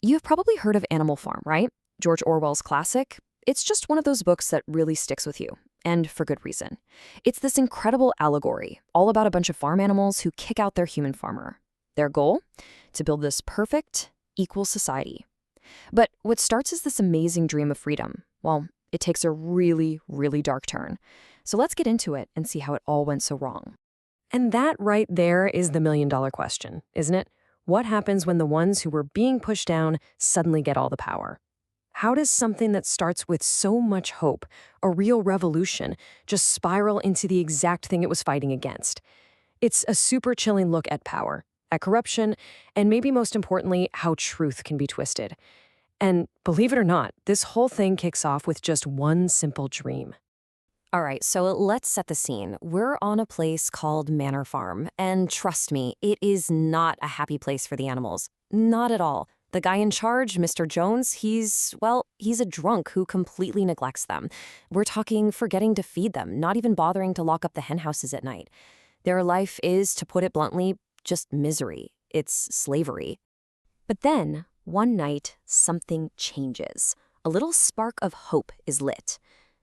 You've probably heard of Animal Farm, right? George Orwell's classic. It's just one of those books that really sticks with you, and for good reason. It's this incredible allegory, all about a bunch of farm animals who kick out their human farmer. Their goal? To build this perfect, equal society. But what starts as this amazing dream of freedom, well, it takes a really, really dark turn. So let's get into it and see how it all went so wrong. And that right there is the million-dollar question, isn't it? What happens when the ones who were being pushed down suddenly get all the power? How does something that starts with so much hope, a real revolution, just spiral into the exact thing it was fighting against? It's a super chilling look at power, at corruption, and maybe most importantly, how truth can be twisted. And believe it or not, this whole thing kicks off with just one simple dream. All right, so let's set the scene. We're on a place called Manor Farm, and trust me, it is not a happy place for the animals. Not at all. The guy in charge, Mr. Jones, he's a drunk who completely neglects them. We're talking forgetting to feed them, not even bothering to lock up the hen houses at night. Their life is, to put it bluntly, just misery. It's slavery. But then, one night, something changes. A little spark of hope is lit.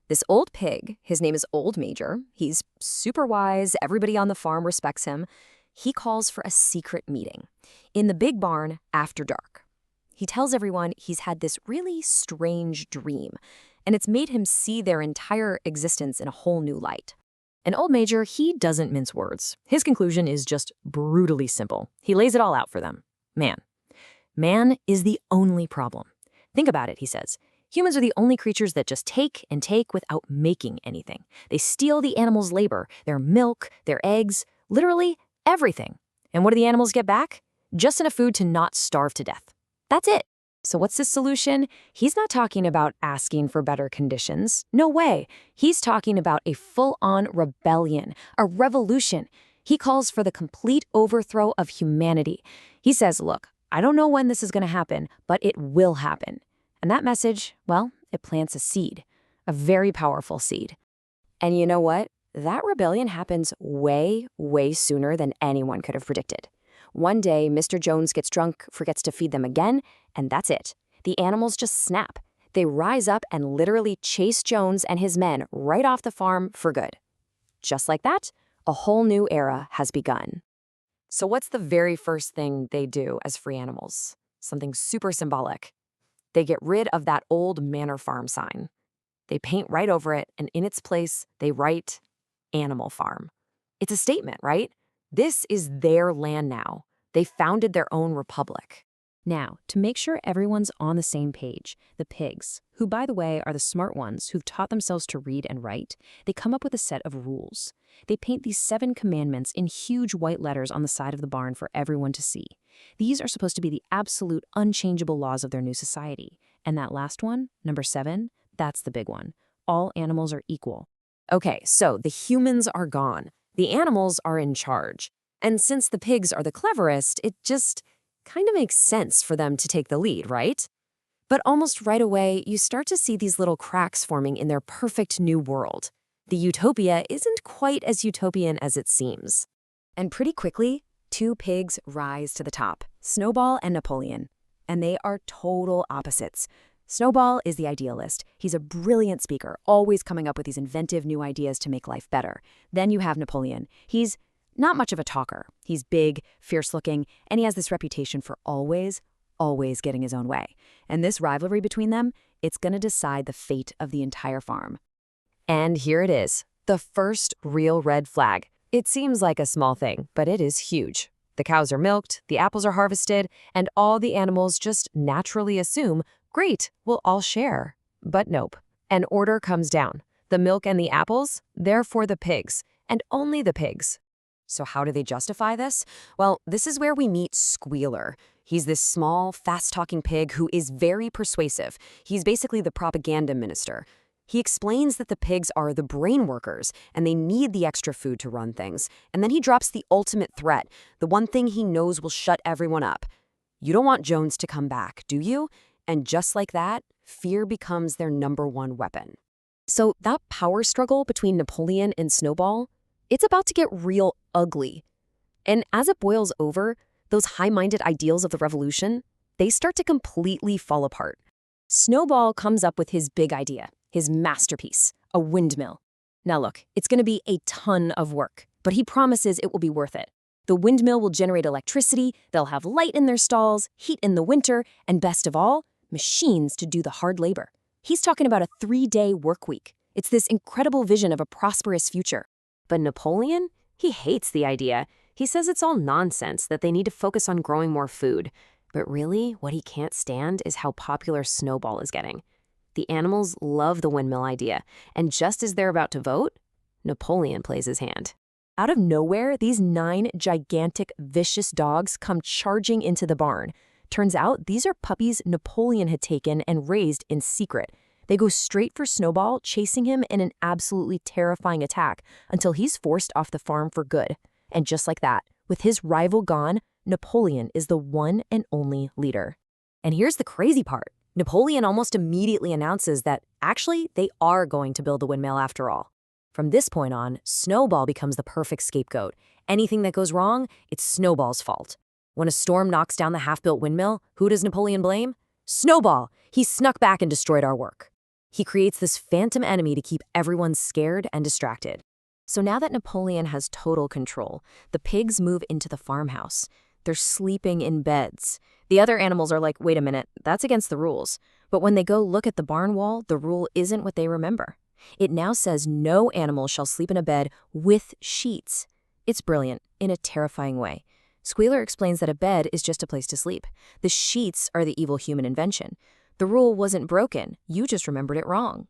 This old pig, his name is Old Major, he's super wise, everybody on the farm respects him. He calls for a secret meeting in the big barn after dark. He tells everyone he's had this really strange dream, and it's made him see their entire existence in a whole new light. And Old Major, he doesn't mince words. His conclusion is just brutally simple. He lays it all out for them. Man is the only problem. Think about it, he says. Humans are the only creatures that just take and take without making anything. They steal the animals' labor, their milk, their eggs, literally everything. And what do the animals get back? Just enough food to not starve to death. That's it. So what's his solution? He's not talking about asking for better conditions. No way. He's talking about a full-on rebellion, a revolution. He calls for the complete overthrow of humanity. He says, look, I don't know when this is going to happen, but it will happen. And that message, well, it plants a seed, a very powerful seed. And you know what? That rebellion happens way, way sooner than anyone could have predicted. One day, Mr. Jones gets drunk, forgets to feed them again, and that's it. The animals just snap. They rise up and literally chase Jones and his men right off the farm for good. Just like that, a whole new era has begun. So what's the very first thing they do as free animals? Something super symbolic. They get rid of that old Manor Farm sign. They paint right over it, and in its place, they write Animal Farm. It's a statement, right? This is their land now. They founded their own republic. Now, to make sure everyone's on the same page, the pigs, who by the way are the smart ones who've taught themselves to read and write, they come up with a set of rules. They paint these 7 commandments in huge white letters on the side of the barn for everyone to see. These are supposed to be the absolute unchangeable laws of their new society. And that last one, number 7, that's the big one. All animals are equal. Okay, so the humans are gone. The animals are in charge. And since the pigs are the cleverest, it just kind of makes sense for them to take the lead, right? But almost right away, you start to see these little cracks forming in their perfect new world. The utopia isn't quite as utopian as it seems. And pretty quickly, 2 pigs rise to the top, Snowball and Napoleon. And they are total opposites. Snowball is the idealist. He's a brilliant speaker, always coming up with these inventive new ideas to make life better. Then you have Napoleon. He's not much of a talker. He's big, fierce-looking, and he has this reputation for always getting his own way. And this rivalry between them, it's going to decide the fate of the entire farm. And here it is, the first real red flag. It seems like a small thing, but it is huge. The cows are milked, the apples are harvested, and all the animals just naturally assume, great, we'll all share. But nope. An order comes down. The milk and the apples, they're for the pigs, and only the pigs. So how do they justify this? Well, this is where we meet Squealer. He's this small, fast-talking pig who is very persuasive. He's basically the propaganda minister. He explains that the pigs are the brain workers, and they need the extra food to run things. And then he drops the ultimate threat, the one thing he knows will shut everyone up. You don't want Jones to come back, do you? And just like that, fear becomes their #1 weapon. So that power struggle between Napoleon and Snowball, it's about to get real ugly. And as it boils over, those high-minded ideals of the revolution, they start to completely fall apart. Snowball comes up with his big idea, his masterpiece, a windmill. Now look, it's going to be a ton of work, but he promises it will be worth it. The windmill will generate electricity, they'll have light in their stalls, heat in the winter, and best of all, machines to do the hard labor. He's talking about a 3-day work week. It's this incredible vision of a prosperous future. But Napoleon? He hates the idea. He says it's all nonsense, that they need to focus on growing more food. But really, what he can't stand is how popular Snowball is getting. The animals love the windmill idea, and just as they're about to vote, Napoleon plays his hand. Out of nowhere, these 9 gigantic, vicious dogs come charging into the barn. Turns out, these are puppies Napoleon had taken and raised in secret. They go straight for Snowball, chasing him in an absolutely terrifying attack until he's forced off the farm for good. And just like that, with his rival gone, Napoleon is the one and only leader. And here's the crazy part. Napoleon almost immediately announces that, actually, they are going to build the windmill after all. From this point on, Snowball becomes the perfect scapegoat. Anything that goes wrong, it's Snowball's fault. When a storm knocks down the half-built windmill, who does Napoleon blame? Snowball! He snuck back and destroyed our work. He creates this phantom enemy to keep everyone scared and distracted. So now that Napoleon has total control, the pigs move into the farmhouse. They're sleeping in beds. The other animals are like, wait a minute, that's against the rules. But when they go look at the barn wall, the rule isn't what they remember. It now says no animal shall sleep in a bed with sheets. It's brilliant, in a terrifying way. Squealer explains that a bed is just a place to sleep. The sheets are the evil human invention. The rule wasn't broken, you just remembered it wrong.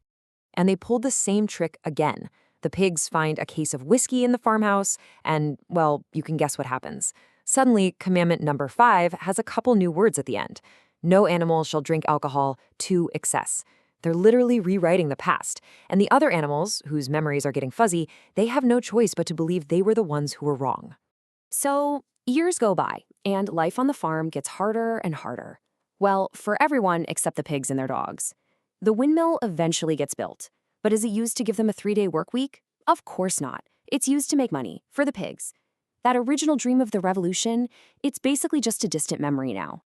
And they pulled the same trick again. The pigs find a case of whiskey in the farmhouse, and, well, you can guess what happens. Suddenly, commandment number 5 has a couple new words at the end. No animal shall drink alcohol to excess. They're literally rewriting the past. And the other animals, whose memories are getting fuzzy, they have no choice but to believe they were the ones who were wrong. So, years go by, and life on the farm gets harder and harder. Well, for everyone except the pigs and their dogs. The windmill eventually gets built. But is it used to give them a 3-day work week? Of course not. It's used to make money, for the pigs. That original dream of the revolution, it's basically just a distant memory now.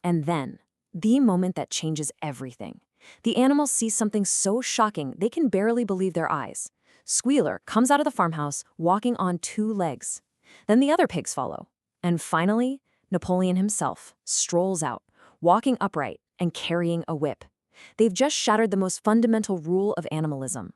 And then, the moment that changes everything. The animals see something so shocking they can barely believe their eyes. Squealer comes out of the farmhouse walking on 2 legs. Then the other pigs follow. And finally, Napoleon himself strolls out, walking upright and carrying a whip. They've just shattered the most fundamental rule of animalism.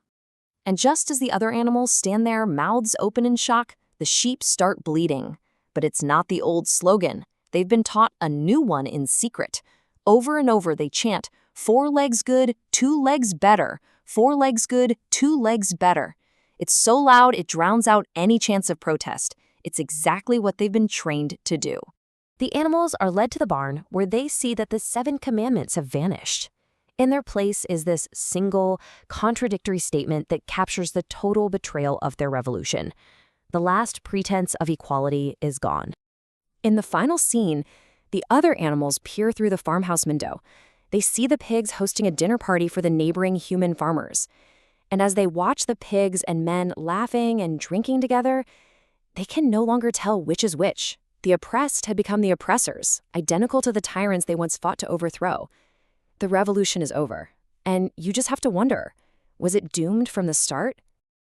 And just as the other animals stand there, mouths open in shock, the sheep start bleeding. But it's not the old slogan. They've been taught a new one in secret. Over and over they chant, 4 legs good, 2 legs better. 4 legs good, 2 legs better. It's so loud it drowns out any chance of protest. It's exactly what they've been trained to do. The animals are led to the barn where they see that the 7 commandments have vanished. In their place is this single, contradictory statement that captures the total betrayal of their revolution. The last pretense of equality is gone. In the final scene, the other animals peer through the farmhouse window. They see the pigs hosting a dinner party for the neighboring human farmers. And as they watch the pigs and men laughing and drinking together, they can no longer tell which is which. The oppressed had become the oppressors, identical to the tyrants they once fought to overthrow. The revolution is over, and you just have to wonder, was it doomed from the start?